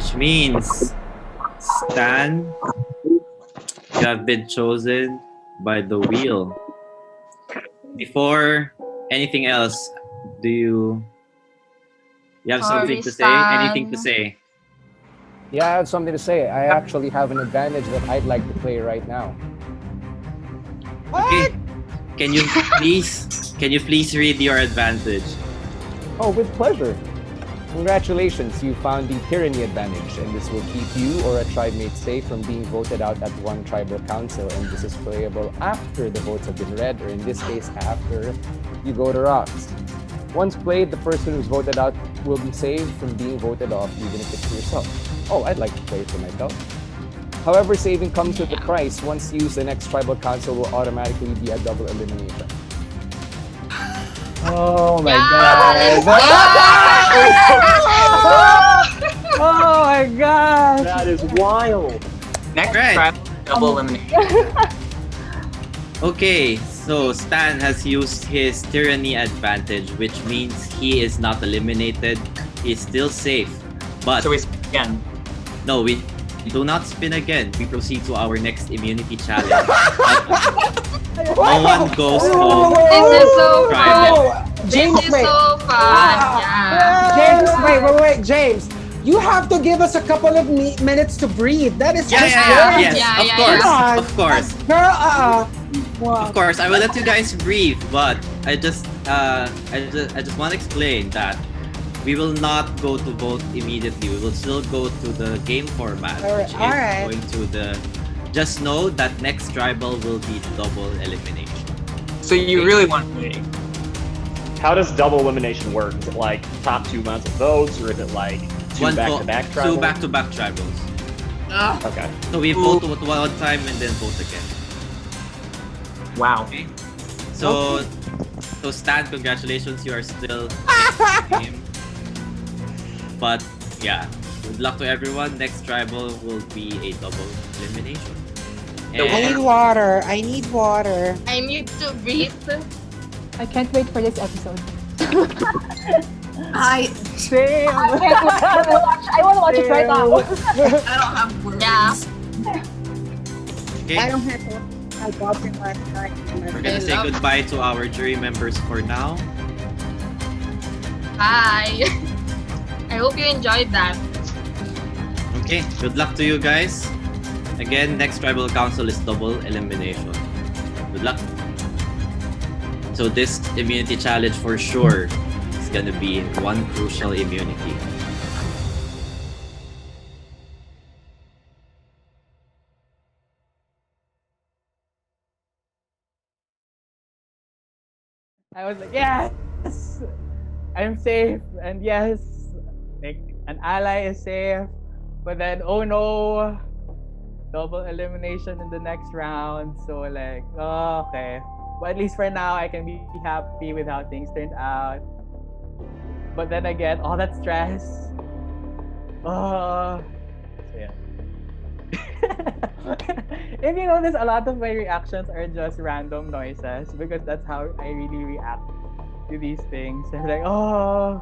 which means Stan, you have been chosen by the wheel. Before anything else, do you have something to say? Anything to say? Yeah, I have something to say. I actually have an advantage that I'd like to play right now. Okay. Can you please read your advantage? Oh, with pleasure. Congratulations, you found the tyranny advantage, and this will keep you or a tribe mate safe from being voted out at one tribal council, and this is playable after the votes have been read, or in this case, after you go to rocks. Once played, the person who's voted out will be saved from being voted off, even if it's yourself. Oh, I'd like to play for myself. However, saving comes with a price. Once used, the next tribal council will automatically be a double elimination. Oh my god! Oh my god! That is wild. Next Right. tribal double elimination. Okay, so Stan has used his tyranny advantage, which means he is not eliminated. He's still safe. But So we spin again. no, we do not spin again. We proceed to our next immunity challenge. No one goes home. This is so Private. fun. James, This is wait. so fun. Yeah. James, wait, James. You have to give us a couple of minutes to breathe. That is Yeah, just yes, Yeah, of yeah, course, yeah. of course, Girl, of course. I will let you guys breathe, but I just want to explain that we will not go to vote immediately. We will still go to the game format, which is alright. going to the. Just know that next tribal will be double elimination. So you really want to play? How does double elimination work? Is it like top 2 amounts of votes, or is it like two back-to-back tribals? Two back-to-back tribals. Okay. So we vote one time and then vote again. Wow. Okay. So Stan, congratulations, you are still in the game. But yeah, good luck to everyone. Next tribal will be a double elimination. I need water. I need water. I need to breathe. I can't wait for this episode. Same! I want to watch it right now. I don't have words. Yeah. Okay, I don't have water. I got it last night. we're gonna say goodbye to our jury members for now. Bye. I hope you enjoyed that. Okay, good luck to you guys. Again, next tribal council is double elimination. Good luck. So this immunity challenge for sure is gonna be one crucial immunity. I was like, yes! I'm safe, and yes, like, an ally is safe. But then, oh no, double elimination in the next round. So like, oh, okay. But at least for now, I can be happy with how things turned out. But then again, all that stress. Oh, so yeah. If you notice, a lot of my reactions are just random noises because that's how I really react to these things. I'm like, oh,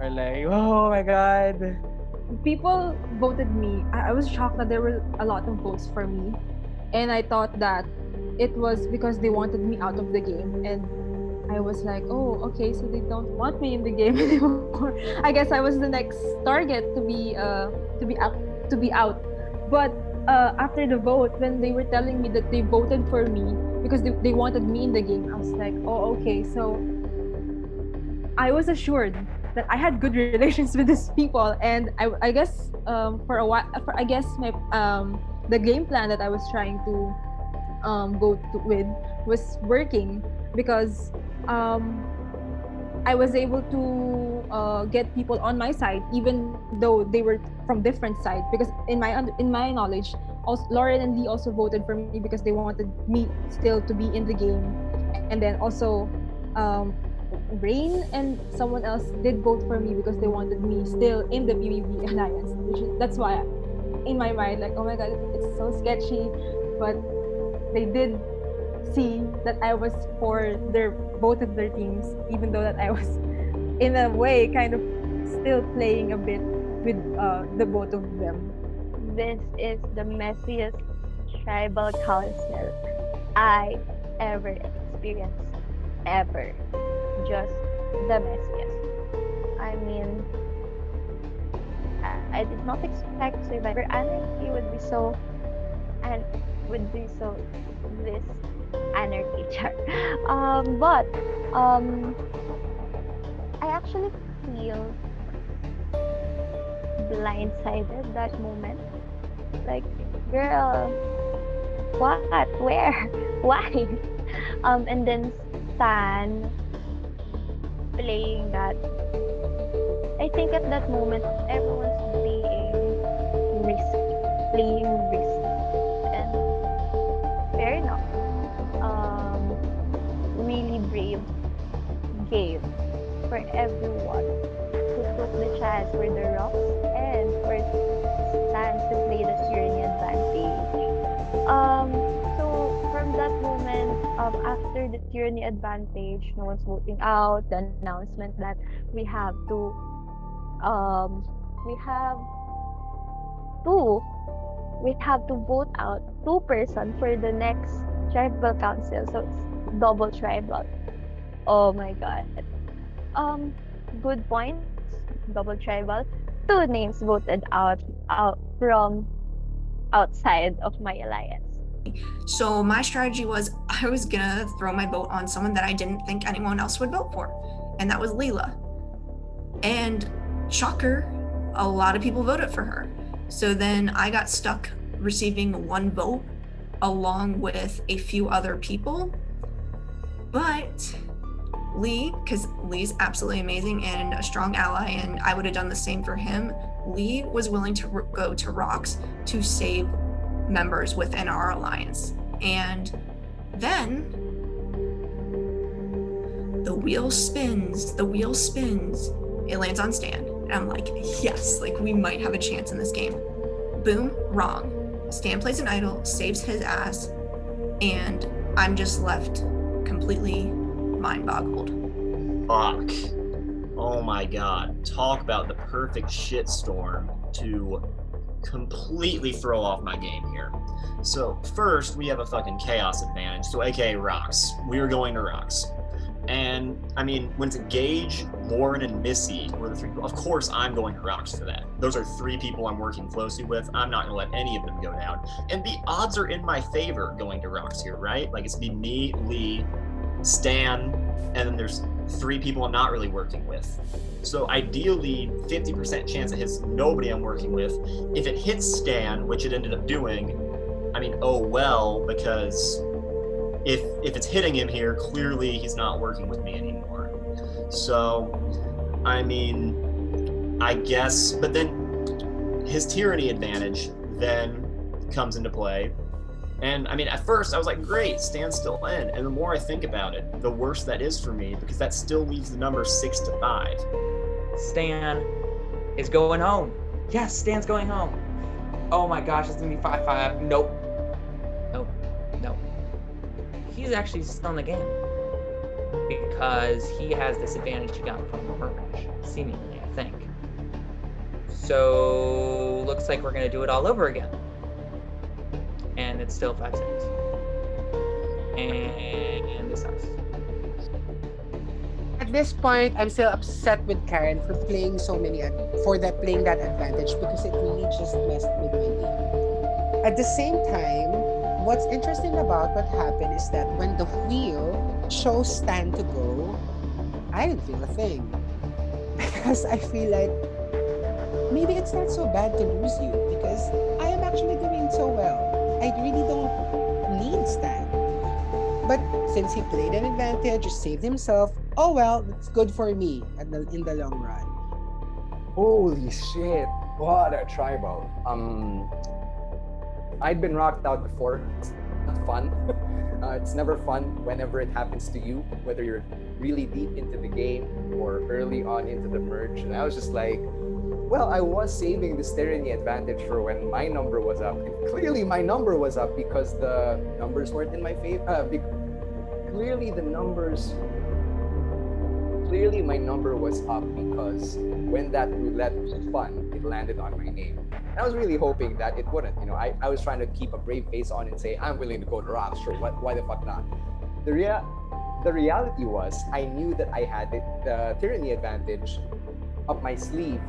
or like, oh my god. People voted me. I was shocked that there were a lot of votes for me. And I thought that it was because they wanted me out of the game. And I was like, oh, okay, so they don't want me in the game anymore. I guess I was the next target to be out. But after the vote, when they were telling me that they voted for me because they wanted me in the game, I was like, oh, okay. So I was assured that I had good relations with these people, and I guess for a while, I guess my the game plan that I was trying to with was working because I was able to get people on my side even though they were from different sides, because in my knowledge, also Lauren and Lee also voted for me because they wanted me still to be in the game, and then also Rain and someone else did vote for me because they wanted me still in the PvP alliance, that's why in my mind, like, oh my god, it's so sketchy, but they did see that I was for both of their teams, even though that I was in a way kind of still playing a bit with the both of them. This is the messiest tribal council I ever experienced. Ever. Just the messiest. I mean, I did not expect Survivor Anarchy would be so this anarchy chart. But I actually feel blindsided that moment. Like, girl, what? Where? Why? And then Stan playing that. I think at that moment everyone's playing risk, and fair enough. Really brave game for everyone who took the chance for the rocks and for Stan to play the tyranny advantage. So from that moment, after the tyranny advantage, no one's voting out. The announcement that we have to, we have to, we have to vote out 2 person for the next tribal council. So it's double tribal. Oh my god. Good points. Double tribal. 2 names voted out from outside of my alliance. So my strategy was I was gonna throw my vote on someone that I didn't think anyone else would vote for, and that was Leela. And shocker, a lot of people voted for her. So then I got stuck receiving 1 vote along with a few other people. But Lee, because Lee's absolutely amazing and a strong ally, and I would have done the same for him, Lee was willing to go to rocks to save members within our alliance. And then the wheel spins, it lands on Stan. And I'm like, yes, like we might have a chance in this game. Boom, wrong. Stan plays an idol, saves his ass, and I'm just left completely mind-boggled. Fuck. Oh my god. Talk about the perfect shitstorm to completely throw off my game here. So first, we have a fucking chaos advantage, so aka rocks. We are going to rocks. And I mean, when it's Gage, Lauren, and Missy were the 3 people, of course I'm going to rocks for that. Those are 3 people I'm working closely with. I'm not gonna let any of them go down. And the odds are in my favor going to rocks here, right? Like it's gonna be me, Lee, Stan, and then there's 3 people I'm not really working with. So ideally, 50% chance it hits nobody I'm working with. If it hits Stan, which it ended up doing, I mean, oh well, because if it's hitting him here, clearly he's not working with me anymore. So, I mean, I guess, but then his tyranny advantage then comes into play. And I mean, at first I was like, great, Stan's still in. And the more I think about it, the worse that is for me, because that still leaves the number 6-5. Stan is going home. Yes, Stan's going home. Oh my gosh, it's gonna be 5-5. Nope. He's actually still in the game because he has this advantage he got from the merge, seemingly, I think. So looks like we're gonna do it all over again. And it's still 5 seconds. And this sucks. At this point, I'm still upset with Karen for playing playing that advantage because it really just messed with my game. At the same time, what's interesting about what happened is that when the wheel chose Stan to go, I didn't feel a thing. Because I feel like maybe it's not so bad to lose you because I am actually doing so well. I really don't need Stan. But since he played an advantage, saved himself, oh well, it's good for me in the long run. Holy shit, what a tribal. I'd been rocked out before. It's not fun. It's never fun whenever it happens to you, whether you're really deep into the game or early on into the merge. And I was just like, well, I was saving the tyranny advantage for when my number was up. And clearly my number was up because the numbers weren't in my favor. Clearly the numbers clearly my number was up because when that roulette spun, it landed on my name. And I was really hoping that it wouldn't. I was trying to keep a brave face on and say, I'm willing to go to rocks, sure, why the fuck not? The reality was, I knew that I had the tyranny advantage up my sleeve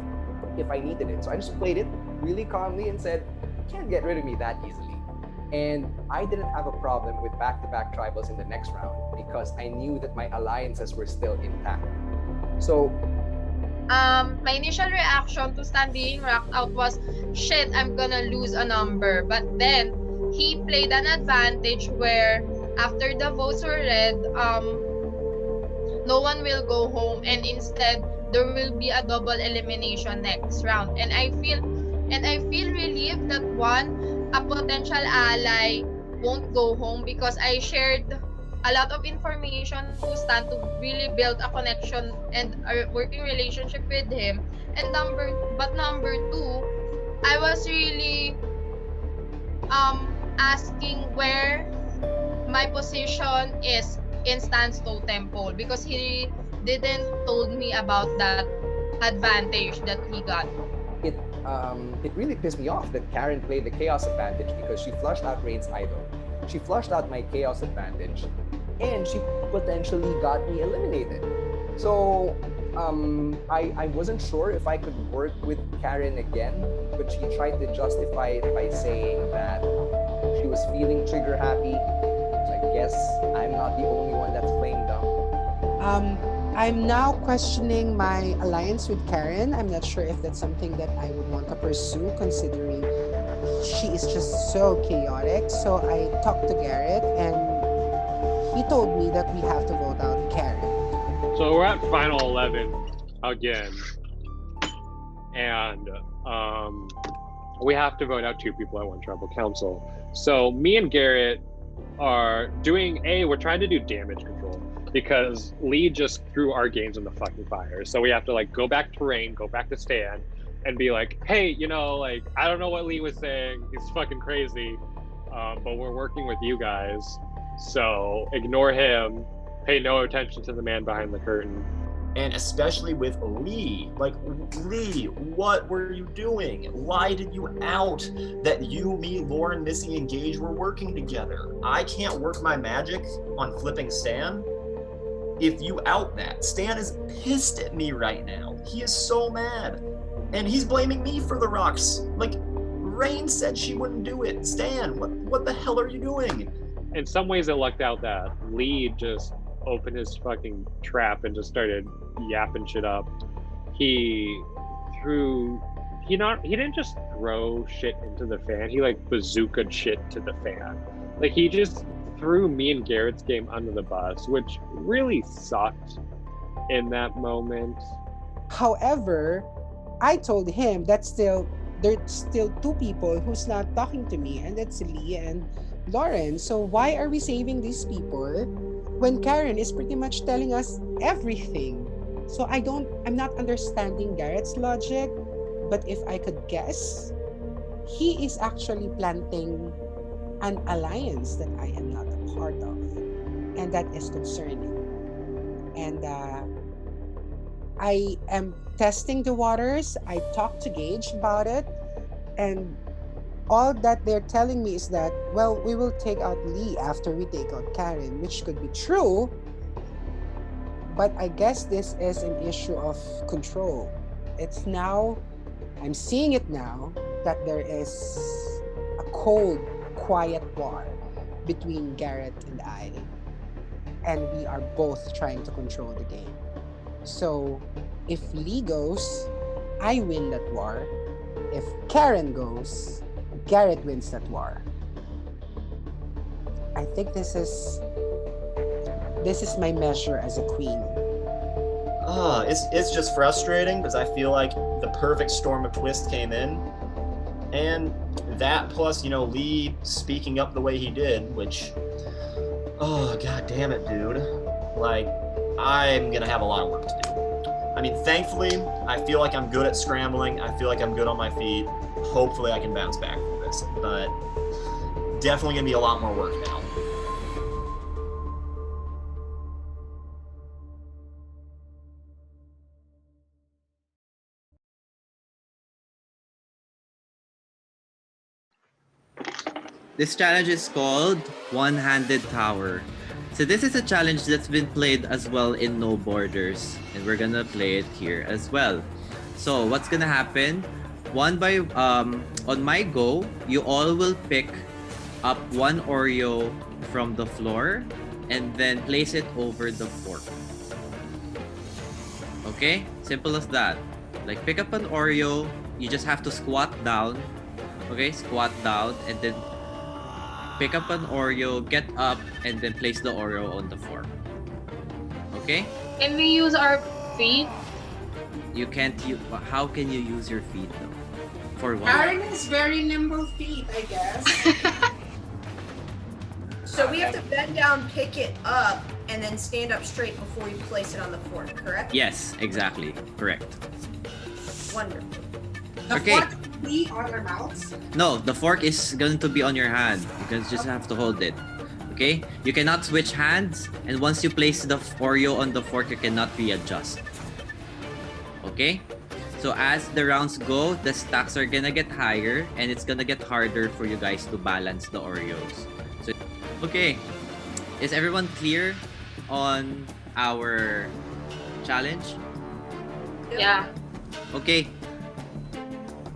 if I needed it. So I just played it really calmly and said, you can't get rid of me that easily. And I didn't have a problem with back-to-back tribals in the next round because I knew that my alliances were still intact. So my initial reaction to Stan being rocked out was, shit, I'm gonna lose a number. But then he played an advantage where after the votes were read, no one will go home, and instead there will be a double elimination next round. And I feel relieved that a potential ally won't go home because I shared a lot of information to Stan to really build a connection and a working relationship with him. And number two, I was really asking where my position is in Stan's totem pole because he didn't told me about that advantage that he got. it really pissed me off that Karen played the chaos advantage because she flushed out Rain's idol. She flushed out my chaos advantage, and she potentially got me eliminated. So I wasn't sure if I could work with Karen again, but she tried to justify it by saying that she was feeling trigger happy. So I guess I'm not the only one that's playing dumb. I'm now questioning my alliance with Karen. I'm not sure if that's something that I would want to pursue, considering she is just so chaotic. So I talked to Garrett, and he told me that we have to vote out Karen. So we're at final 11 again, and we have to vote out 2 people at one tribal council. So me and Garrett are doing we're trying to do damage control because Lee just threw our games in the fucking fire. So we have to like go back to Rain, go back to Stan, and be like, hey, like I don't know what Lee was saying. He's fucking crazy, but we're working with you guys. So ignore him. Pay no attention to the man behind the curtain. And especially with Lee. Like, Lee, what were you doing? Why did you out that you, me, Lauren, Missy, and Gage were working together? I can't work my magic on flipping Stan if you out that. Stan is pissed at me right now. He is so mad. And he's blaming me for the rocks. Like, Rain said she wouldn't do it. Stan, what the hell are you doing? In some ways, it lucked out that Lee just opened his fucking trap and just started yapping shit up. He didn't just throw shit into the fan, he like bazookaed shit to the fan. Like he just threw me and Garrett's game under the bus, which really sucked in that moment. However, I told him that there's still 2 people who's not talking to me, and that's Lee and Lauren. So why are we saving these people when Karen is pretty much telling us everything? So I'm not understanding Garrett's logic, but if I could guess, he is actually planting an alliance that I am not a part of, and that is concerning. And I am testing the waters. I talked to Gage about it, and all that they're telling me is that, well, we will take out Lee after we take out Karen, which could be true, but I guess this is an issue of control. I'm seeing it now, that there is a cold, quiet war between Garrett and I, and we are both trying to control the game. So if Lee goes, I win that war. If Karen goes, Garrett wins that war. I think this is my measure as a queen. It's just frustrating because I feel like the perfect storm of twist came in, and that plus Lee speaking up the way he did, which god damn it, dude, like I'm gonna have a lot of work to do. I mean, thankfully I feel like I'm good at scrambling. I feel like I'm good on my feet. Hopefully I can bounce back from this, but definitely gonna be a lot more work now. This challenge is called One-Handed Tower. So this is a challenge that's been played as well in No Borders, and we're gonna play it here as well. So what's gonna happen? On my go, you all will pick up one Oreo from the floor and then place it over the fork. Okay? Simple as that. Like, pick up an Oreo, you just have to squat down. Okay? Squat down and then pick up an Oreo, get up, and then place the Oreo on the fork. Okay? Can we use our feet? You can't use... How can you use your feet though? For what? Karen has very nimble feet, I guess. So we have to bend down, pick it up, and then stand up straight before we place it on the fork, correct? Yes, exactly. Correct. Wonderful. Okay. Be on our mouths? No, the fork is going to be on your hand. You just have to hold it. Okay? You cannot switch hands, and once you place the Oreo on the fork, you cannot readjust. Okay? So as the rounds go, the stacks are gonna get higher, and it's gonna get harder for you guys to balance the Oreos. So, okay. Is everyone clear on our challenge? Yeah. Okay.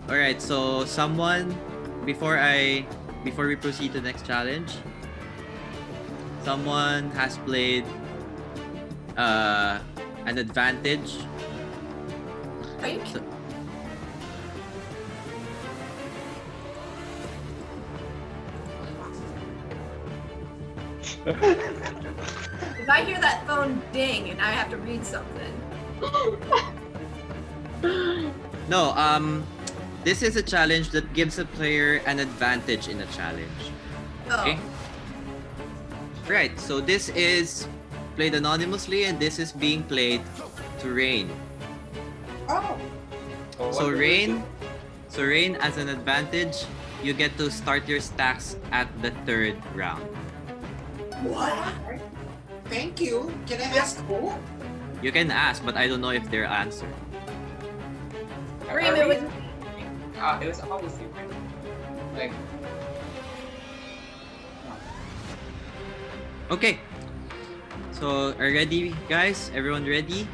All right. So someone, before we proceed to the next challenge, someone has played an advantage. Are you kidding? If I hear that phone ding and I have to read something. No, this is a challenge that gives a player an advantage in a challenge. Okay? Right, so this is played anonymously and this is being played to Rain. Oh. So Rain as an advantage, you get to start your stacks at the 3rd round. What? Thank you. Can I ask who? You can ask, but I don't know if they'll answer. It was obviously like. Okay. So, are you ready, guys? Everyone ready?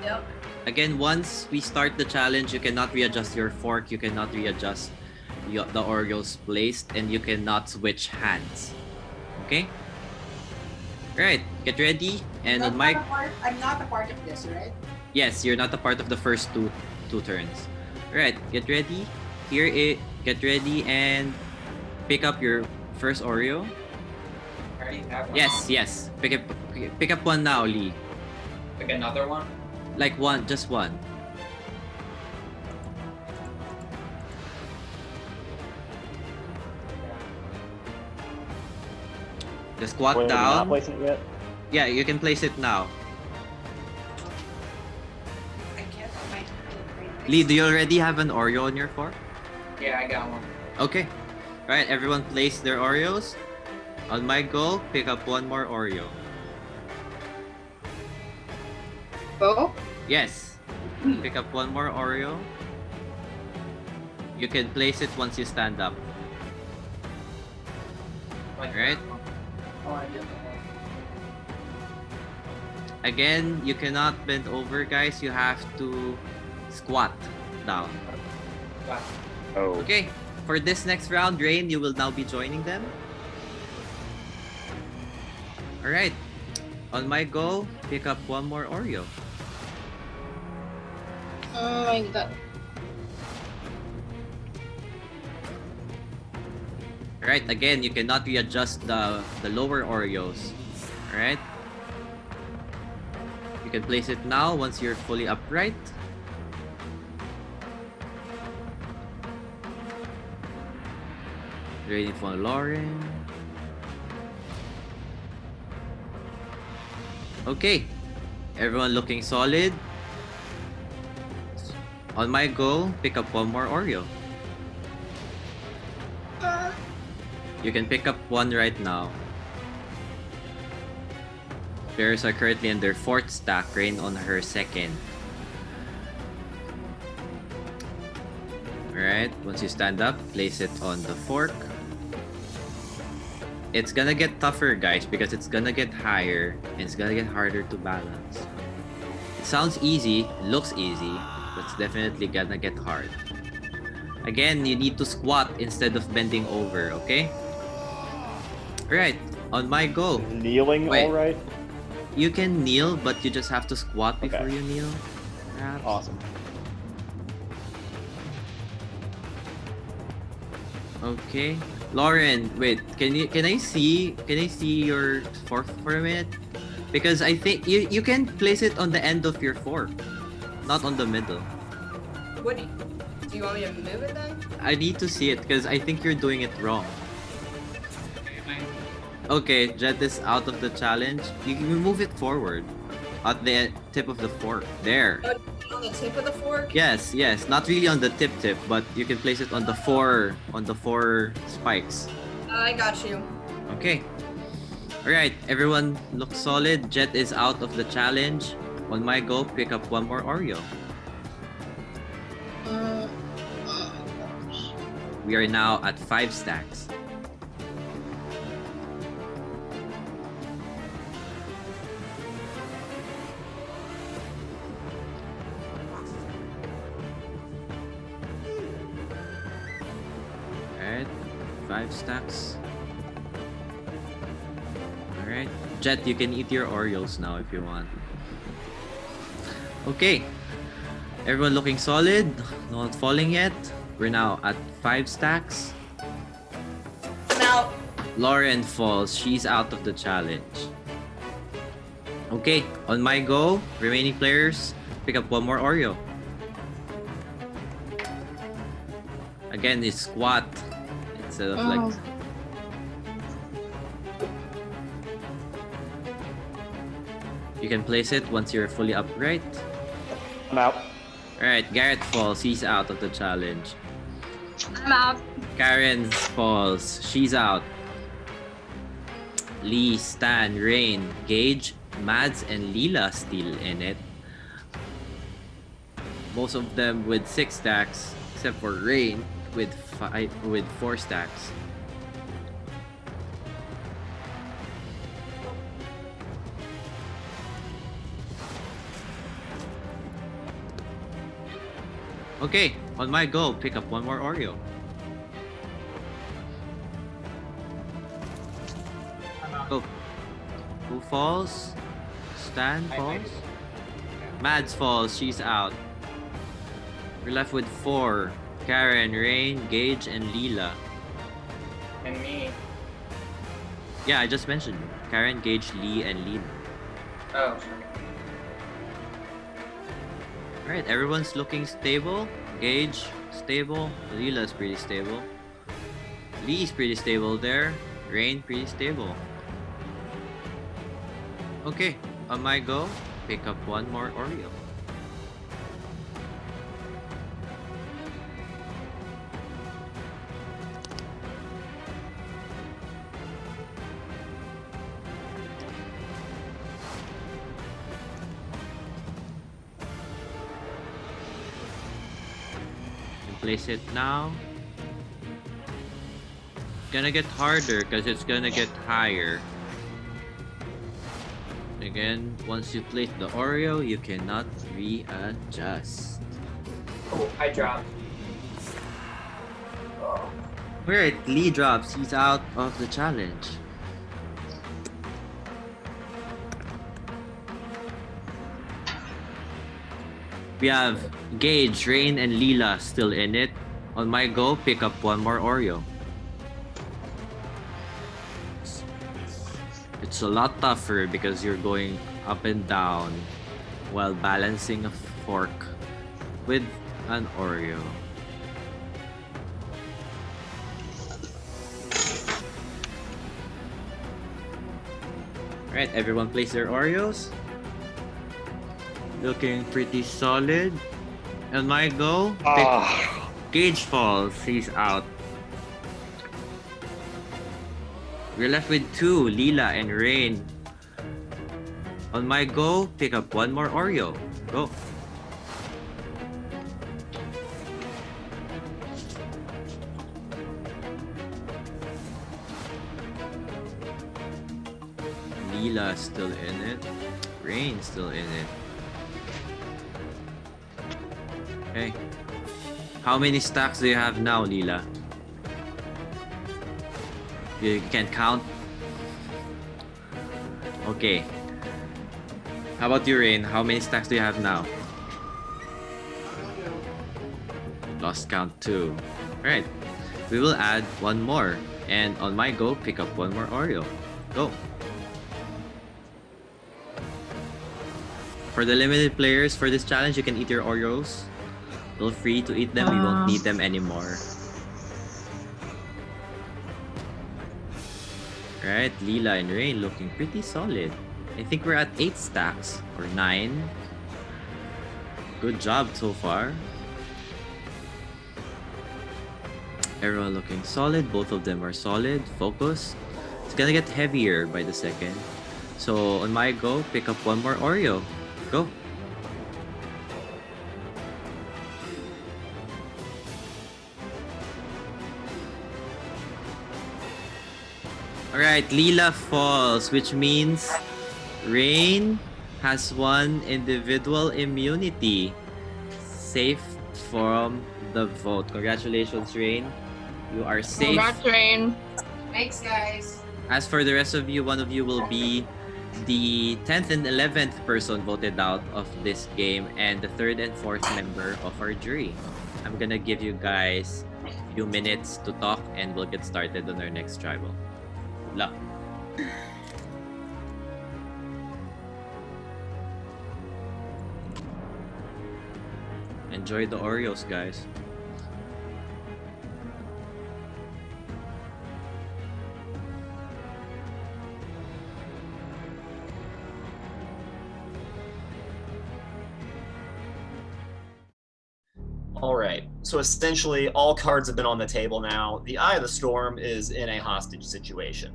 Yep. Again, once we start the challenge, you cannot readjust your fork, you cannot readjust the Oreos placed, and you cannot switch hands. Okay? Right, get ready. And on my... I'm not a part of this, right? Yes, you're not a part of the first two turns. Right, get ready. Get ready and pick up your first Oreo. I already have one. Yes. Pick up one now, Lee. Like another one? Like one, just one. Just squat Wait, down. Not placing it yet? Yeah, you can place it now. I can't. Lee, do you already have an Oreo on your fork? Yeah, I got one. Okay. Right, everyone place their Oreos. On my go, pick up one more Oreo. Go? Yes. Pick up one more Oreo. You can place it once you stand up. Right? Oh, I did. Again, you cannot bend over, guys. You have to squat down. Oh. Okay. For this next round, Rain, you will now be joining them. Alright. On my go, pick up one more Oreo. Oh my god. Alright, again, you cannot readjust the lower Oreos. Alright? You can place it now once you're fully upright. Ready for Lauren. Okay. Everyone looking solid. On my go, pick up one more Oreo. You can pick up one right now. Players are currently in their 4th stack, Rain on her 2nd. Alright, once you stand up, place it on the fork. It's gonna get tougher, guys, because it's gonna get higher and it's gonna get harder to balance. It sounds easy, it looks easy, but it's definitely gonna get hard. Again, you need to squat instead of bending over, okay? Alright, on my go. Kneeling, Wait. all right? You can kneel, but you just have to squat before Okay. you kneel. Perhaps. Awesome. Okay. Lauren, wait, can I see your fork for a minute? Because I think you can place it on the end of your fork, not on the middle. What do you want me to move it then? I need to see it because I think you're doing it wrong. Okay, Jet is out of the challenge. You can move it forward at the tip of the fork. There. On the tip of the fork? Yes, not really on the tip, but you can place it on the four spikes. I got you. Okay. Alright, everyone looks solid. Jet is out of the challenge. On my go, pick up one more Oreo. We are now at 5 stacks. Alright, 5 stacks. Alright, Jet, you can eat your Oreos now if you want. Okay, everyone looking solid, no one falling yet. We're now at 5 stacks. Now, Lauren falls, she's out of the challenge. Okay, on my go, remaining players, pick up one more Oreo. Again, it's squat instead of like... You can place it once you're fully upright. I'm out. Alright, Garrett falls, he's out of the challenge. I'm out. Karen falls, she's out. Lee, Stan, Rain, Gage, Mads, and Leela still in it. Most of them with 6 stacks, except for Rain with 4 stacks. Okay, on my go, pick up one more Oreo. Go. Who falls? Stan falls? Mads falls, she's out. We're left with 4. Karen, Rain, Gage, and Leela. And me. Yeah, I just mentioned you. Karen, Gage, Lee, and Leela. Oh, sure. Alright, everyone's looking stable. Gage, stable. Leela's pretty stable. Lee's pretty stable there. Rain, pretty stable. Okay, on my go, pick up one more Oreo. Place it now. Gonna get harder because it's gonna get higher. Again, once you place the Oreo, you cannot readjust. Oh, I dropped. Alright, Lee drops. He's out of the challenge. We have Gage, Rain, and Leela still in it. On my go, pick up one more Oreo. It's a lot tougher because you're going up and down while balancing a fork with an Oreo. Alright, everyone place their Oreos. Looking pretty solid. On my go, Gage falls. He's out. We're left with 2, Leela and Rain. On my go, pick up one more Oreo. Go. Leela still in it. Rain still in it. Okay. How many stacks do you have now, Leela? You can't count? Okay. How about you, Rain? How many stacks do you have now? Lost count too. Alright. We will add one more. And on my go, pick up one more Oreo. Go. For the limited players for this challenge, you can eat your Oreos. Feel free to eat them. We won't need them anymore. Alright, Leela and Rain looking pretty solid. I think we're at 8 stacks or 9. Good job so far. Everyone looking solid. Both of them are solid. Focus. It's gonna get heavier by the second. So on my go, pick up one more Oreo. Go. Alright, Leela falls, which means Rain has one individual immunity. Safe from the vote. Congratulations, Rain. You are safe. Congrats, Rain. Thanks, guys. As for the rest of you, one of you will be the 10th and 11th person voted out of this game and the 3rd and 4th member of our jury. I'm gonna give you guys a few minutes to talk and we'll get started on our next tribal. Good luck. Enjoy the Oreos, guys. All right, so essentially all cards have been on the table now. The Eye of the Storm is in a hostage situation.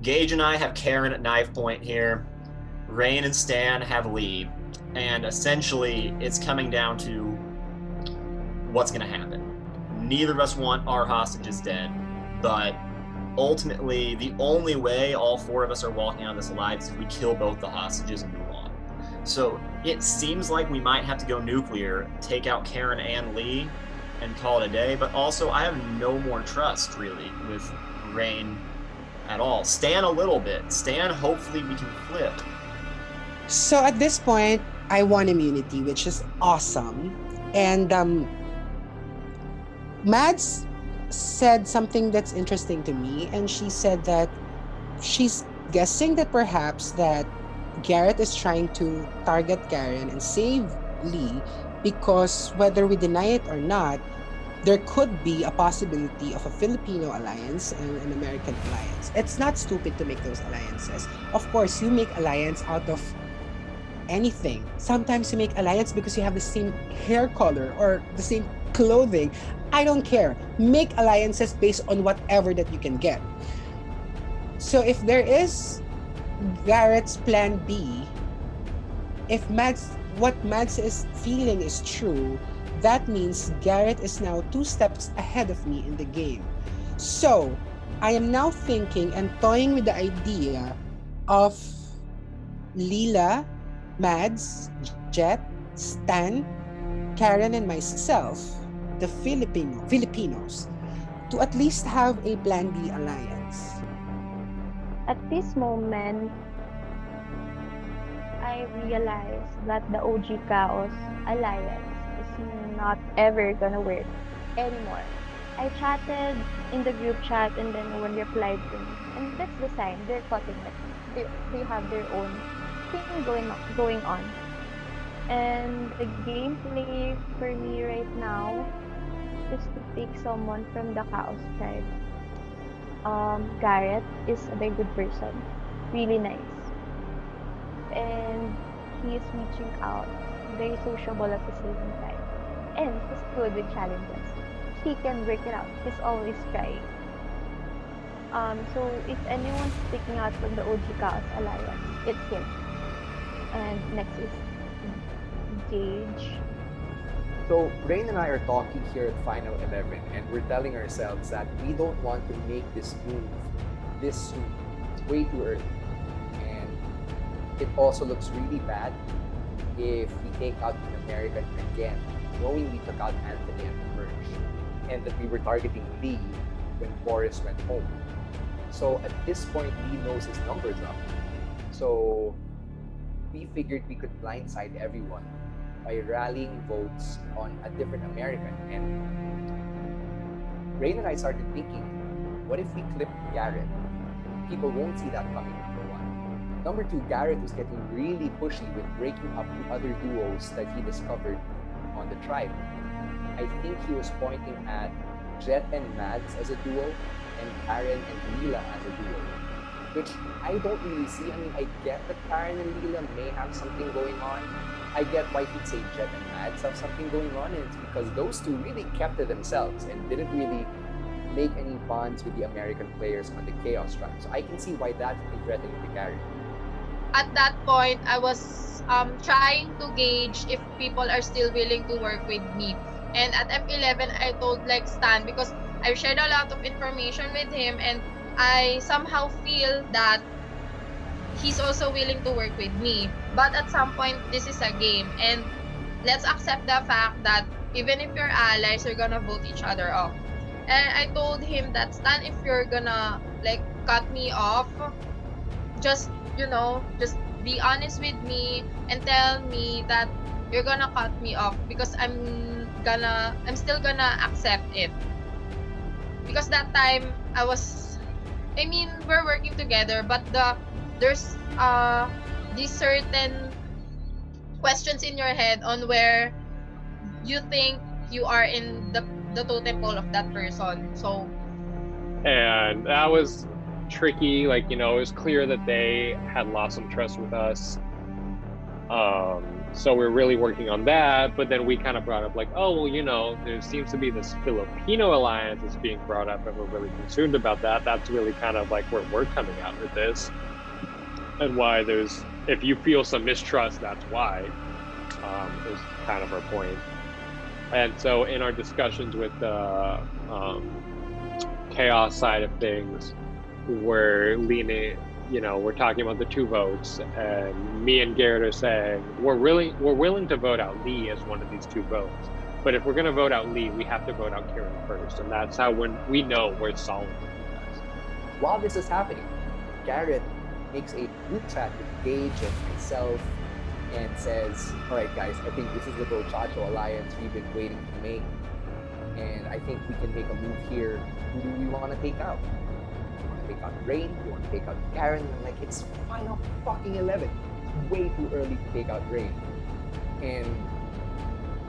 Gage and I have Karen at knife point here. Rain and Stan have lead. And essentially it's coming down to what's gonna happen. Neither of us want our hostages dead, but ultimately the only way all 4 of us are walking out of this alive is if we kill both the hostages and move on. So it seems like we might have to go nuclear, take out Karen and Lee, and call it a day. But also, I have no more trust, really, with Rain at all. Stan a little bit. Stan, hopefully we can flip. So at this point, I won immunity, which is awesome. And Mads said something that's interesting to me, and she said that she's guessing that perhaps that Garrett is trying to target Karen and save Lee because whether we deny it or not, there could be a possibility of a Filipino alliance and an American alliance. It's not stupid to make those alliances. Of course, you make alliance out of anything. Sometimes you make alliance because you have the same hair color or the same clothing. I don't care. Make alliances based on whatever that you can get. So if there is Garrett's plan B, if what Mads is feeling is true, that means Garrett is now 2 steps ahead of me in the game. So I am now thinking and toying with the idea of Leela, Mads, Jet, Stan, Karen, and myself, the Filipinos, to at least have a Plan B alliance. At this moment, I realized that the OG Chaos Alliance is not ever gonna work anymore. I chatted in the group chat and then no one replied to me. And that's the sign, they're cutting it. They have their own thing going on. And the gameplay for me right now is to pick someone from the Chaos tribe. Garrett is a very good person, really nice, and he is reaching out, very sociable at the same time, and he's good with challenges. He can work it out. He's always trying. So if anyone's sticking out from the OG Chaos Alliance, it's him. And next is Gage. So Rain and I are talking here at Final 11 and we're telling ourselves that we don't want to make this move this soon, way too early. it also looks really bad if we take out an American again, knowing we took out Anthony at the merge, and that we were targeting Lee when Boris went home. So at this point, Lee knows his numbers up. So we figured we could blindside everyone by rallying votes on a different American. And Rain and I started thinking, what if we clip Garrett? People won't see that coming, number one. Number two, Garrett was getting really pushy with breaking up the other duos that he discovered on the tribe. I think he was pointing at Jet and Mads as a duo, and Karen and Leela as a duo, which I don't really see. I mean, I get that Karen and Leela may have something going on. I get why he'd say Jet and Mads have something going on, and it's because those two really kept to themselves and didn't really make any bonds with the American players on the Chaos Tribe. So I can see why that would be threatening to Gary. At that point, I was trying to gauge if people are still willing to work with me. And at F11, I told like Stan, because I've shared a lot of information with him, and I somehow feel that he's also willing to work with me. But at some point, this is a game, and let's accept the fact that even if you're allies, you're gonna vote each other off. And I told him that, Stan, if you're gonna like cut me off, just just be honest with me and tell me that you're gonna cut me off, because I'm still gonna accept it. Because that time we're working together, but there's these certain questions in your head on where you think you are in the totem pole of that person. So, and that was tricky. Like, it was clear that they had lost some trust with us. So we're really working on that. But then we kind of brought up like, oh, well, there seems to be this Filipino alliance that's being brought up, and we're really concerned about that. That's really kind of like where we're coming out with this, and why if you feel some mistrust, that's why, is kind of our point. And so in our discussions with the chaos side of things, we're leaning, we're talking about the 2 votes, and me and Garrett are saying we're willing to vote out Lee as one of these 2 votes. But if we're going to vote out Lee, we have to vote out Karen first, and that's how we know we're solid with you guys. While this is happening, Garrett makes a group chat with Gage and myself and says, all right, guys, I think this is the Brochacho alliance we've been waiting to make. And I think we can make a move here. Who do we want to take out? You want to take out Rain? You want to take out Karen? And I'm like, it's final fucking 11. It's way too early to take out Rain. And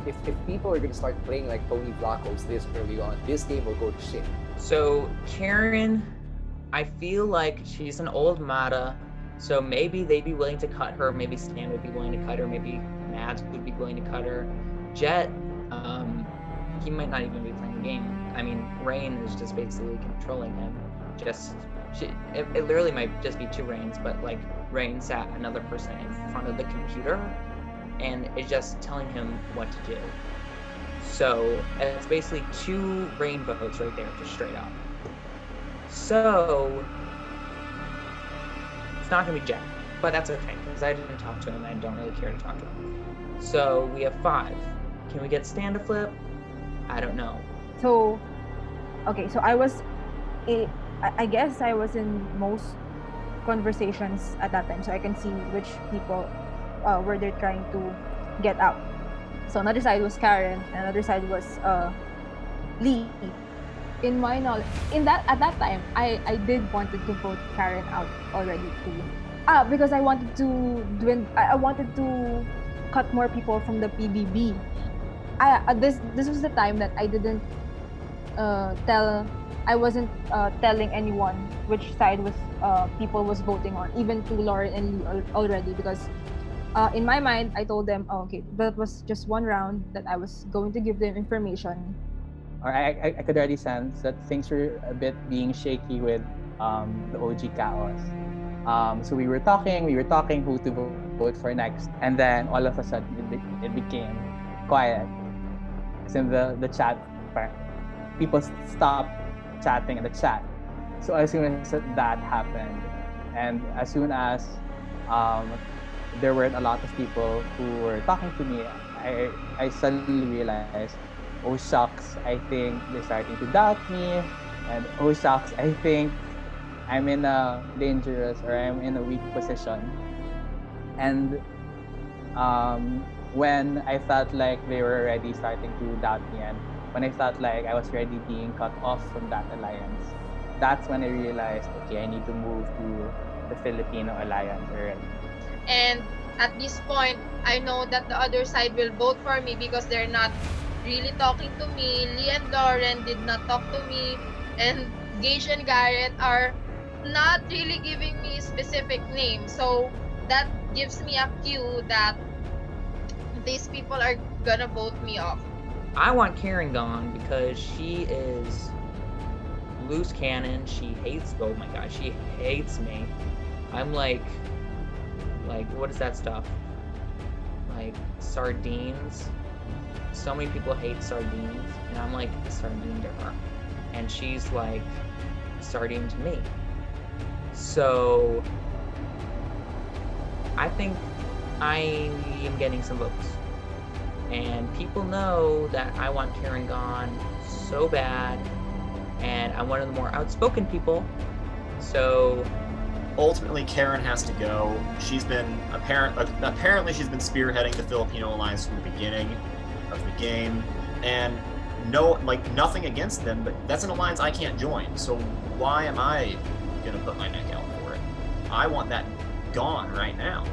if people are going to start playing like Tony Vlachos this early on, this game will go to shit. So Karen, I feel like she's an old Mata, so maybe they'd be willing to cut her, maybe Stan would be willing to cut her, maybe Mads would be willing to cut her. Jet, he might not even be playing the game. I mean, Rain is just basically controlling him. It literally might just be 2 Rains, but like Rain sat another person in front of the computer and is just telling him what to do. So it's basically 2 Rain votes right there, just straight up. So it's not gonna be Jet, but that's okay because I didn't talk to him and I don't really care to talk to him. So we have 5. Can we get Stan to flip? I don't know. So, okay, so I guess I was in most conversations at that time, so I can see which people were they trying to get out. So another side was Karen, another side was Lee. In my knowledge, at that time, I did wanted to vote Karen out already too. Because I wanted to cut more people from the PBB. This was the time that I didn't I wasn't telling anyone which side people was voting on, even to Lauren and Lee already, because in my mind I told them, oh, okay, that was just one round that I was going to give them information. I could already sense that things were a bit being shaky with the OG chaos. So we were talking who to vote for next, and then all of a sudden it became quiet. It's in the chat, people stopped chatting in the chat. So as soon as that happened, and as soon as there weren't a lot of people who were talking to me, I suddenly realized, oh shucks, I think they're starting to doubt me, and oh shucks, I think I'm in a dangerous or I'm in a weak position. And when I felt like they were already starting to doubt me, and when I felt like I was already being cut off from that alliance, that's when I realized, okay, I need to move to the Filipino alliance already. And at this point, I know that the other side will vote for me because they're not really talking to me. Lee and Lauren did not talk to me, and Gage and Garrett are not really giving me specific names. So that gives me a cue that these people are gonna vote me off. I want Karen gone because she is loose cannon. She hates. Oh my god, she hates me. I'm like what is that stuff? Like sardines. So many people hate sardines, and I'm like a sardine to her, and she's like a sardine to me. So I think I am getting some votes. And people know that I want Karen gone so bad, and I'm one of the more outspoken people. So ultimately, Karen has to go. She's been apparently she's been spearheading the Filipino Alliance from the beginning of the game, and nothing against them, but that's an alliance I can't join. So why am I gonna put my neck out for it? I want that gone right now.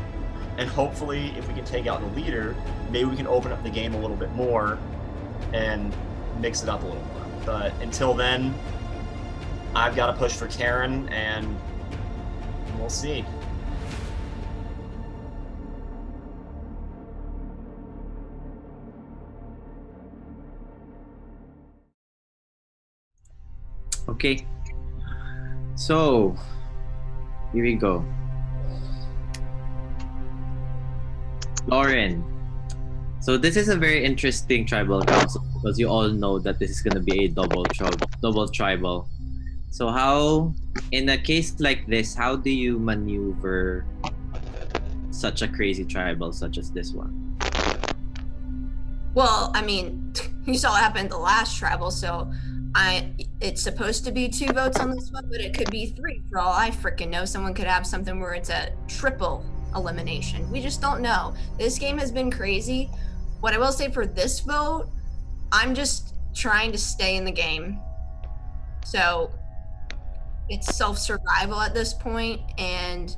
And hopefully, if we can take out the leader, maybe we can open up the game a little bit more and mix it up a little more. But until then, I've got to push for Karen, and we'll see. Okay. So, here we go. Lauren. So this is a very interesting tribal council because you all know that this is going to be a double tribal. So how, in a case like this, how do you maneuver such a crazy tribal such as this one? Well, I mean, you saw what happened the last tribal, so it's supposed to be 2 votes on this one, but it could be 3 for all I freaking know. Someone could have something where it's a triple elimination. We just don't know. This game has been crazy. What I will say for this vote, I'm just trying to stay in the game. So it's self-survival at this point, and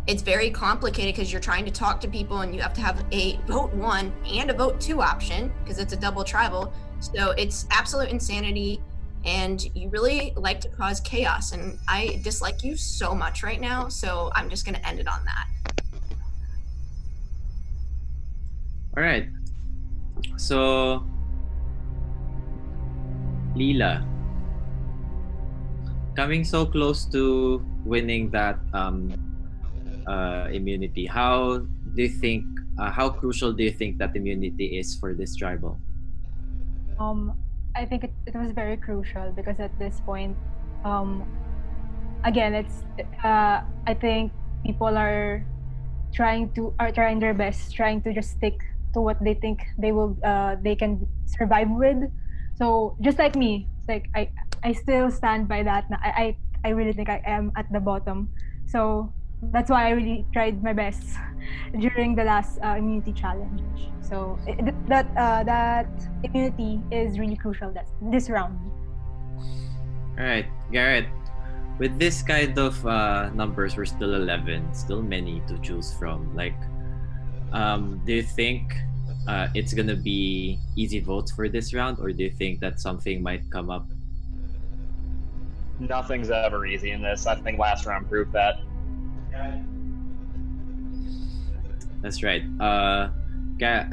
it's very complicated because you're trying to talk to people and you have to have a vote 1 and a vote 2 option because it's a double tribal. So it's absolute insanity, and you really like to cause chaos, and I dislike you so much right now, so I'm just going to end it on that. All right. So, Leela, coming so close to winning that immunity, how do you think? How crucial do you think that immunity is for this tribal? I think it was very crucial because at this point, again, it's I think people are trying their best, trying to just stick to what they think they can survive with. So just like me, it's like I still stand by that. I really think I am at the bottom. So that's why I really tried my best during the last immunity challenge. So that immunity is really crucial this round. All right, Garrett. With this kind of numbers, we're still 11, still many to choose from. Like, do you think it's gonna be easy votes for this round, or do you think that something might come up? Nothing's ever easy in this. I think last round proved that. That's right.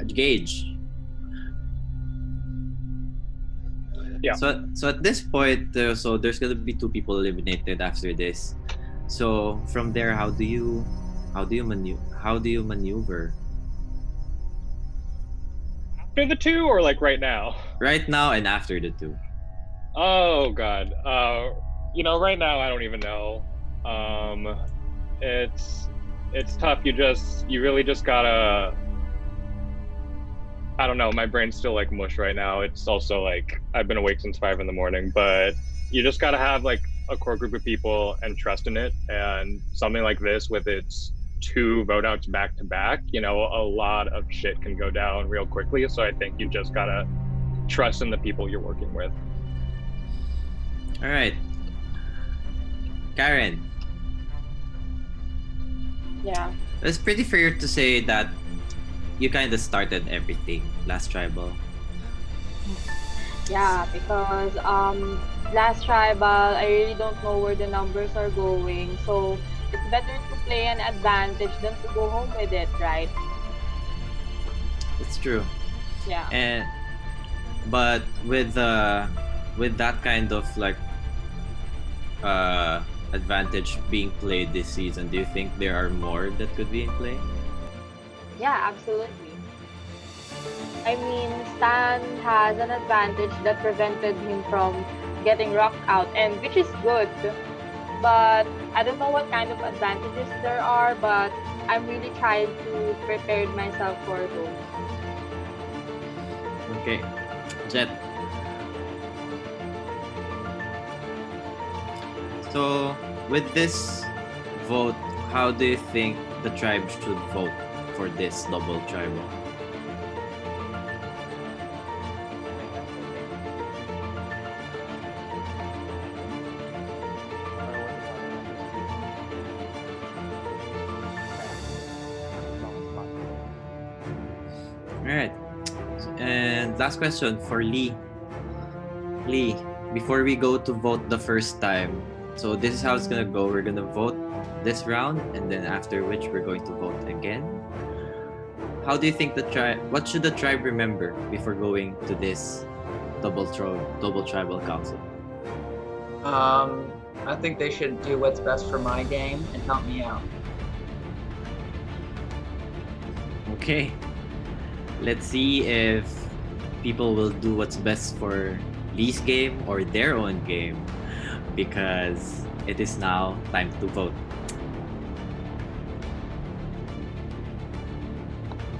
Gage. Yeah. So at this point, so there's gonna be 2 people eliminated after this. So from there, how do you maneuver? After the 2 or like right now? Right now and after the 2. Oh god. Right now I don't even know. It's it's tough. You really just gotta. I don't know. My brain's still like mush right now. It's also like I've been awake since 5 a.m, but you just gotta have like a core group of people and trust in it. And something like this, with its 2 vote outs back to back, you know, a lot of shit can go down real quickly. So I think you just gotta trust in the people you're working with. All right, Karen. Yeah. It's pretty fair to say that you kind of started everything last tribal. Yeah, because last tribal, I really don't know where the numbers are going. So it's better to play an advantage than to go home with it, right? It's true. Yeah. But with that kind of like advantage being played this season, do you think there are more that could be in play? Yeah, absolutely. I mean, Stan has an advantage that prevented him from getting rocked out, and which is good. But I don't know what kind of advantages there are, but I'm really trying to prepare myself for those. Okay, Jet. So with this vote, how do you think the tribe should vote for this double tribal? Alright. And last question for Lee. Lee, before we go to vote the first time, so this is how it's gonna go. We're gonna vote this round, and then after which we're going to vote again. How do you think the tribe? What should the tribe remember before going to this double tribal council? I think they should do what's best for my game and help me out. Okay. Let's see if people will do what's best for Lee's game or their own game, because it is now time to vote.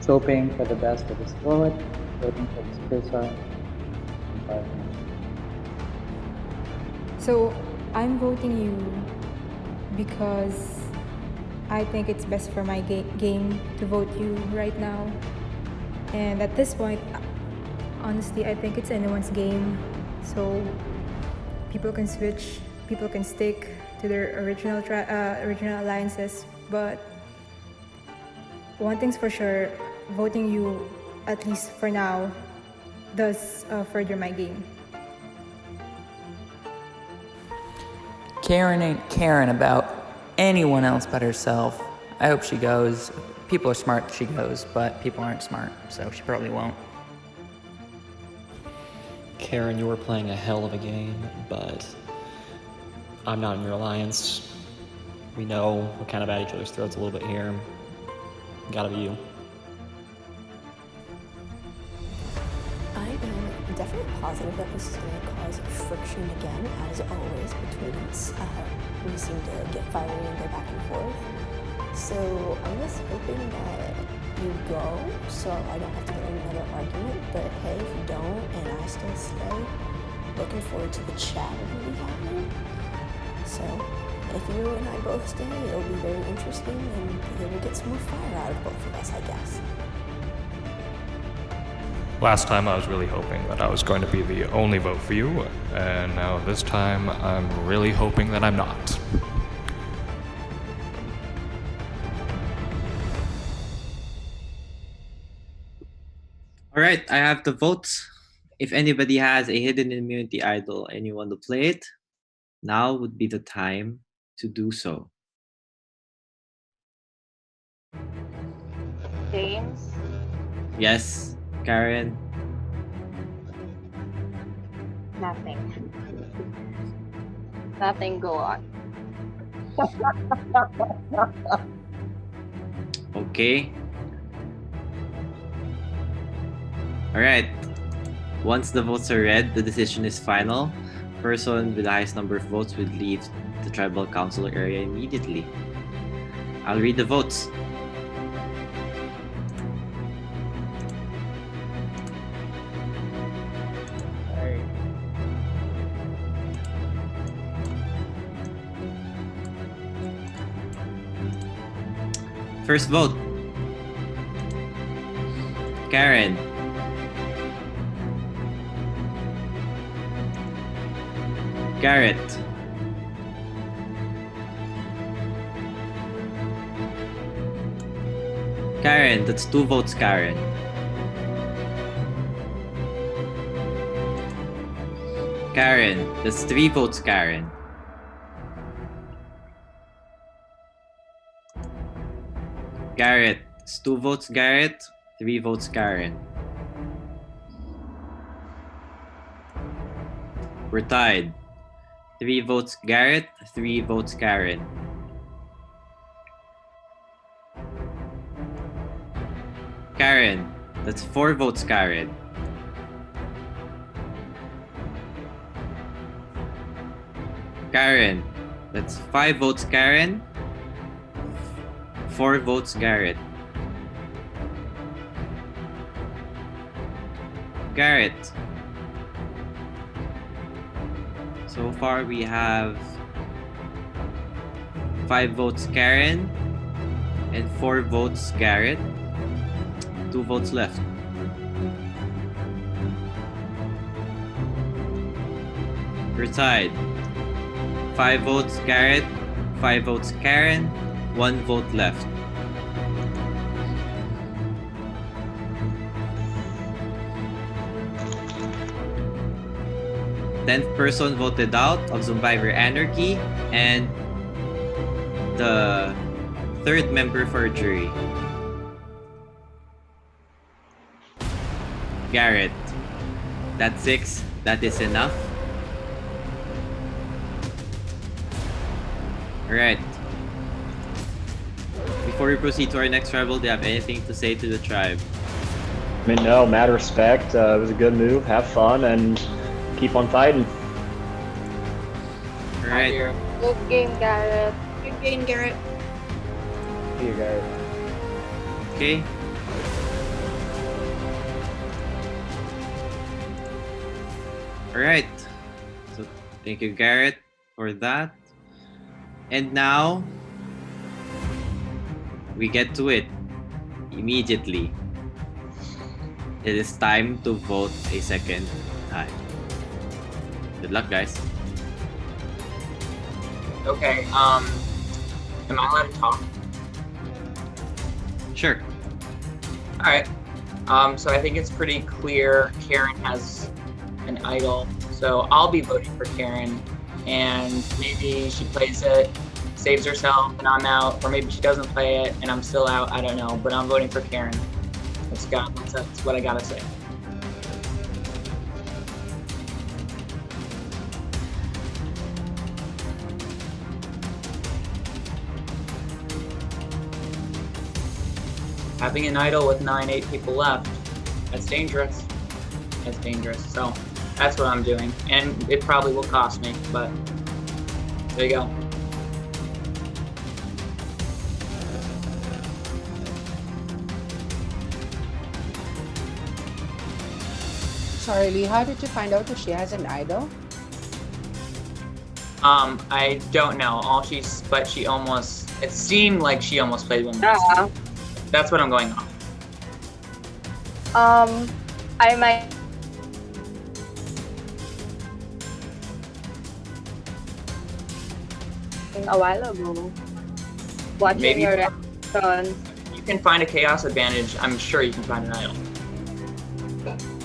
Hoping for the best for this vote, voting for this person. So I'm voting you because I think it's best for my game to vote you right now. And at this point, honestly, I think it's anyone's game. So people can switch, people can stick to their original alliances. But one thing's for sure, voting you, at least for now, does further my game. Karen ain't caring about anyone else but herself. I hope she goes. People are smart, she goes, but people aren't smart, so she probably won't. Karen, you were playing a hell of a game, but I'm not in your alliance. We know we're kind of at each other's throats a little bit here. Gotta be you. I am definitely positive that this is going to cause friction again, as always, between us. We seem to get fiery and go back and forth. So I'm just hoping that you go, so I don't have to get in another argument. But hey, if you don't and I still stay, looking forward to the chat we'll be having. So if you and I both stay, it'll be very interesting, and we'll get some more fire out of both of us, I guess. Last time I was really hoping that I was going to be the only vote for you, and now this time I'm really hoping that I'm not. All right, I have the votes. If anybody has a hidden immunity idol and you want to play it, now would be the time to do so. James? Yes, Karen? Nothing. Nothing, go on. Okay. All right. Once the votes are read, the decision is final. Person with the highest number of votes would leave the tribal council area immediately. I'll read the votes. First vote. Karen. Garrett. Karen, that's 2 votes, Karen. Karen, that's 3 votes, Karen. Garrett, it's 2 votes, Garrett, 3 votes, Karen. We're tied. 3 votes, Garrett, 3 votes, Karen. Karen, that's 4 votes, Karen. Karen, that's 5 votes, Karen. 4 votes, Garrett. Garrett. So far we have 5 votes, Karen, and 4 votes, Garrett. 2 votes left. We're tied. 5 votes, Garrett, 5 votes, Karen, 1 vote left. Tenth person voted out of Zoomvivor Anarchy, and the 3rd member for jury. Garrett, that's 6. That is enough. Alright. Before we proceed to our next tribal, do you have anything to say to the tribe? I mean, no, mad respect. It was a good move. Have fun and keep on fighting. Alright. Good game, Garrett. Good game, Garrett. See you, Garrett. Okay. Alright. So thank you, Garrett, for that. And now we get to it immediately. It is time to vote a second time. Good luck, guys. Okay, am I allowed to talk? Sure. Alright. So I think it's pretty clear Karen has an idol. So I'll be voting for Karen, and maybe she plays it, saves herself, and I'm out, or maybe she doesn't play it and I'm still out. I don't know, but I'm voting for Karen. That's what I gotta say. Having an idol with 8 people left, that's dangerous. That's dangerous. So that's what I'm doing. And it probably will cost me, but there you go. Sorry, Lee, how did you find out that she has an idol? I don't know. It seemed like she almost played one. Yeah. That's what I'm going off. I might. A while ago, watching Maybe your reactions. you can find a chaos advantage. I'm sure you can find an idol.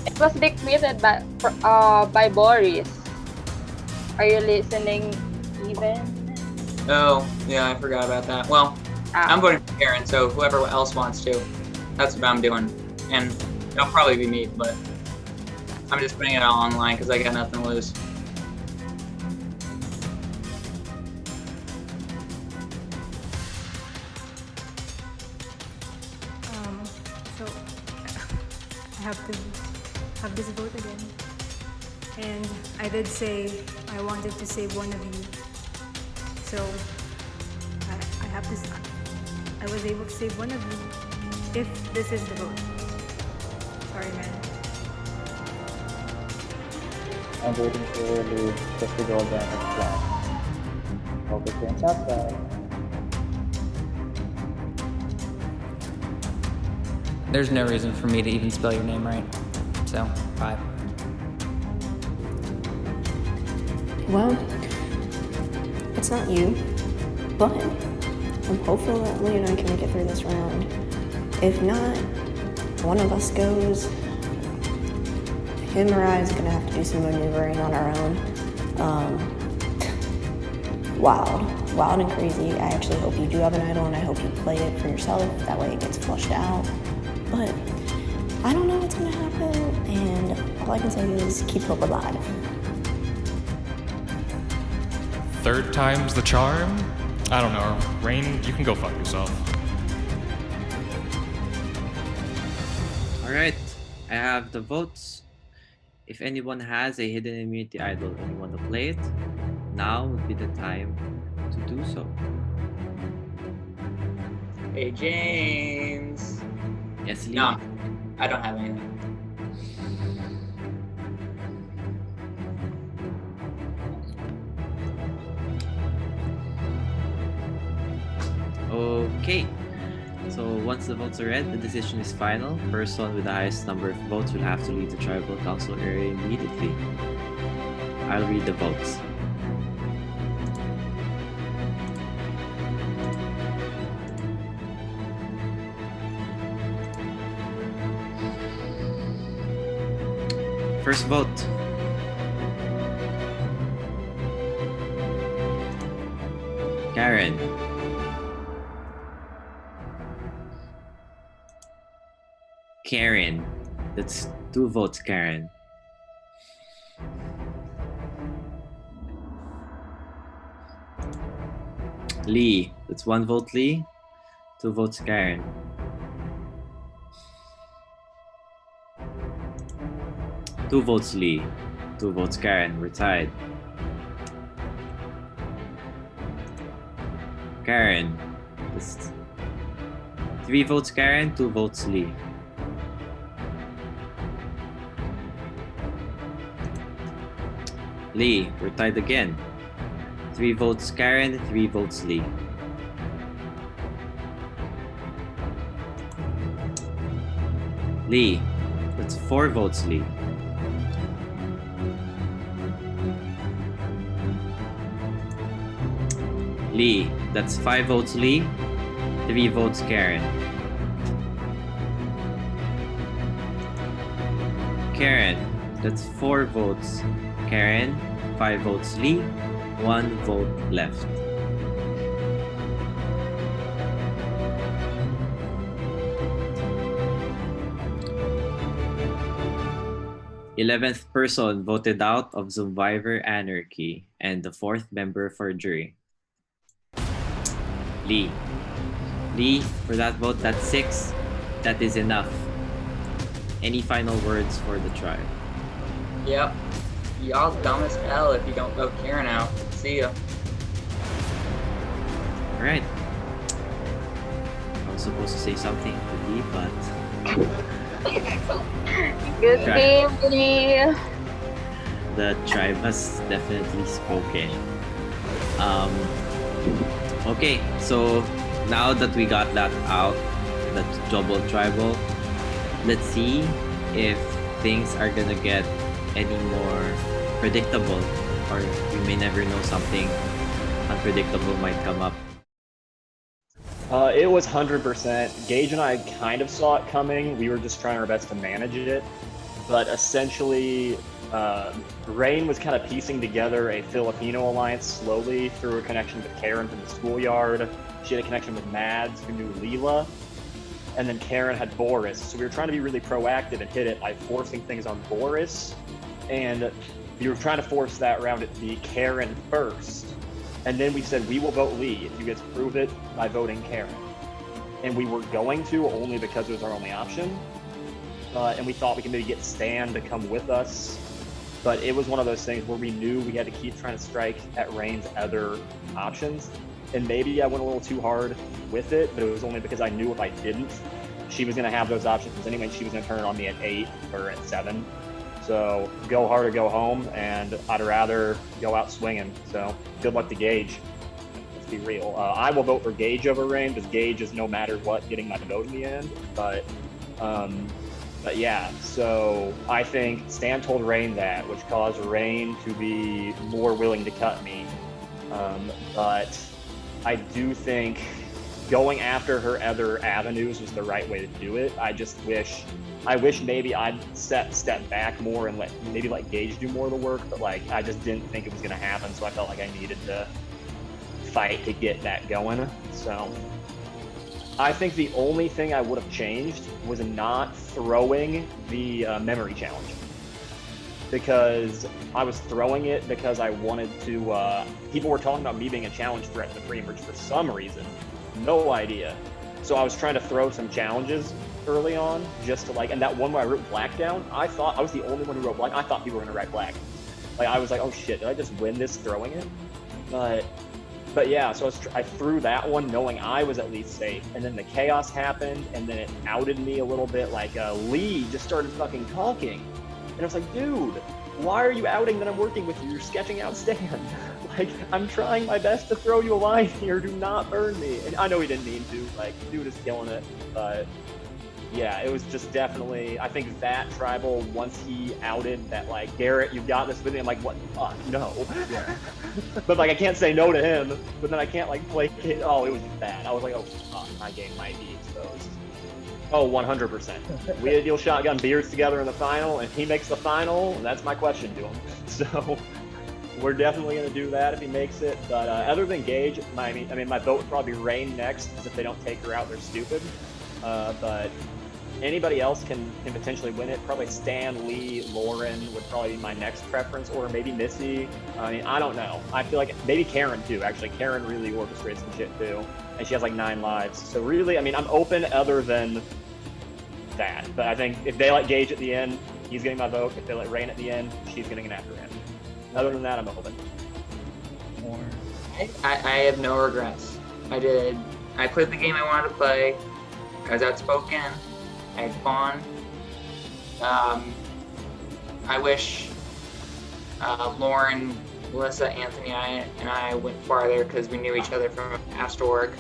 It was dictated by Boris. Are you listening, even? Oh, yeah, I forgot about that. Well, I'm voting for Karen, so whoever else wants to, that's what I'm doing. And it'll probably be me, but I'm just putting it all online because I got nothing to lose. So I have to have this vote again. And I did say I wanted to save one of you. So I have to I was able to save one of you. If this is the vote. Sorry, man. I'm waiting for Lou just to go again as planned. Hope it turns out well. There's no reason for me to even spell your name right. So, bye. Well, it's not you, but I'm hopeful that Lee and I can make it through this round. If not, one of us goes. Him or I is gonna have to do some maneuvering on our own. Wild and crazy. I actually hope you do have an idol and I hope you play it for yourself. That way it gets flushed out. But I don't know what's gonna happen, and all I can say is keep hope alive. Third time's the charm? I don't know. Rain, you can go fuck yourself. Alright, I have the votes. If anyone has a hidden immunity idol and you want to play it, now would be the time to do so. Hey, James. Yes, Lee? No, I don't have anything. Okay, so once the votes are read, the decision is final. Person with the highest number of votes will have to leave the tribal council area immediately. I'll read the votes. First vote. Karen. Karen. That's 2 votes, Karen. Lee. That's 1 vote, Lee. 2 votes, Karen. Two votes, Lee. 2 votes, Karen. We're tied. Karen. That's 3 votes, Karen. 2 votes, Lee. Lee, we're tied again. 3 votes, Karen. 3 votes, Lee. Lee, that's 4 votes, Lee. Lee, that's 5 votes, Lee. 3 votes, Karen. Karen, that's 4 votes, Karen. 5 votes, Lee. 1 vote left. Eleventh person voted out of Zoomvivor Anarchy, and the 4th member for jury. Lee. Lee, for that vote, that's 6. That is enough. Any final words for the tribe? Yep. Y'all dumb as hell if you don't vote Karen out. See ya. Alright. I was supposed to say something to Lee, but... Good game, Lee. The tribe has definitely spoken. Okay, so now that we got that out, that double tribal, let's see if things are gonna get any more predictable, or we may never know, something unpredictable might come up. It was 100%. Gage and I kind of saw it coming. We were just trying our best to manage it. But essentially, Rain was kind of piecing together a Filipino alliance slowly through a connection with Karen from the schoolyard. She had a connection with Mads, who knew Leela. And then Karen had Boris. So we were trying to be really proactive and hit it by forcing things on Boris. And we were trying to force that round it to be Karen first. And then we said, we will vote Lee if you guys prove it by voting Karen. And we were going to, only because it was our only option. And we thought we could maybe get Stan to come with us. but it was one of those things where we knew we had to keep trying to strike at Rain's other options. And maybe I went a little too hard with it, but it was only because I knew if I didn't, she was going to have those options anyway. She was going to turn it on me at 8 or at 7. So go hard or go home, and I'd rather go out swinging. So good luck to Gage. Let's be real. I will vote for Gage over Rain, because Gage is no matter what getting my vote in the end. But yeah, so I think Stan told Rain that, which caused Rain to be more willing to cut me. But I do think going after her other avenues was the right way to do it. I wish maybe I'd step back more and let Gage do more of the work, but like I just didn't think it was gonna happen, so I felt like I needed to fight to get that going. So I think the only thing I would have changed was not throwing the memory challenge, because I was throwing it because I wanted to, people were talking about me being a challenge threat in the pre-merge for some reason. No idea. So I was trying to throw some challenges early on, just to like, and that one where I wrote black down, I thought I was the only one who wrote black. I thought people were gonna write black. Like I was like, oh shit, did I just win this throwing it? But yeah, so I threw that one knowing I was at least safe, and then the chaos happened, and then it outed me a little bit. Like Lee just started fucking talking, and I was like, dude, why are you outing that I'm working with you? You're sketching out Stan. Like, I'm trying my best to throw you a line here. Do not burn me. And I know he didn't mean to. Like, dude is killing it. But yeah, it was just definitely, I think that tribal, once he outed that, like, Garrett, you've got this with me, I'm like, what the fuck? No. Yeah. But, like, I can't say no to him, but then I can't, like, play kid. Oh, it was bad. I was like, oh, fuck, my game might be exposed. Oh, 100%. We had to deal shotgun beards together in the final, and he makes the final, and that's my question to him. So we're definitely going to do that if he makes it. But other than Gage, my vote would probably be Rain next, because if they don't take her out, they're stupid. But anybody else can potentially win it. Probably Stan, Lee, Lauren would probably be my next preference, or maybe Missy. I mean, I don't know. I feel like maybe Karen too, actually. Karen really orchestrates some shit too. And she has like 9 lives. So really, I mean, I'm open other than that. But I think if they let Gage at the end, he's getting my vote. If they let Rain at the end, she's getting an after him. Other than that, I'm open. I have no regrets. I played the game I wanted to play. I was outspoken. I had fun. I wish Lauren, Melissa, Anthony, and I went farther because we knew each other from past org.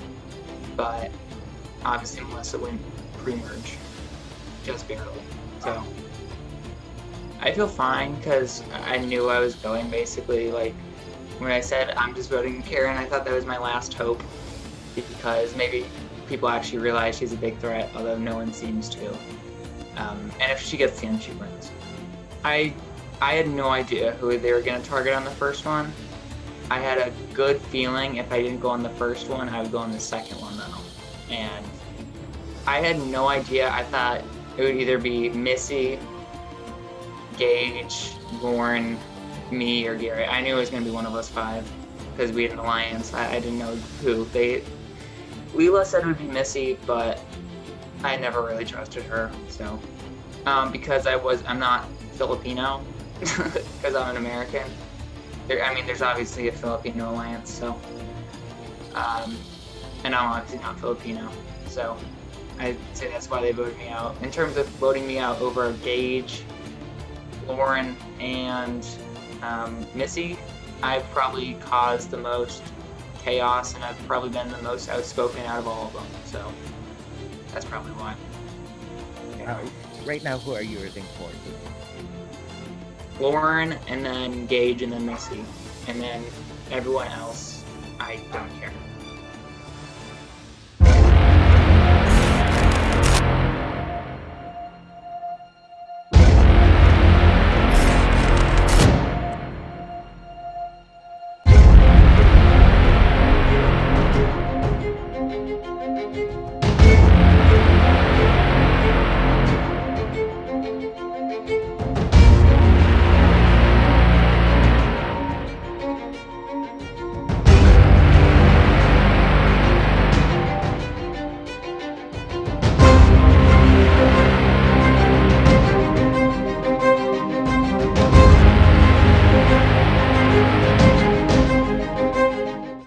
But obviously Melissa went pre-merge, just barely. So I feel fine because I knew I was going basically. Like when I said I'm just voting Karen, I thought that was my last hope, because maybe people actually realize she's a big threat, although no one seems to. And if she gets the end, she wins. I had no idea who they were going to target on the first one. I had a good feeling if I didn't go on the first one, I would go on the second one though. And I had no idea. I thought it would either be Missy, Gage, Lauren, me, or Gary. I knew it was going to be one of us 5 because we had an alliance. I didn't know who. Leela said it would be Missy, but I never really trusted her. So, because I'm not Filipino, because I'm an American. There's obviously a Filipino alliance, so, and I'm obviously not Filipino, so I'd say that's why they voted me out. In terms of voting me out over Gage, Lauren, and Missy, I've probably caused the most chaos, and I've probably been the most outspoken out of all of them, so that's probably why. Right now, who are you rooting for? Lauren, and then Gage, and then Missy, and then everyone else, I don't care.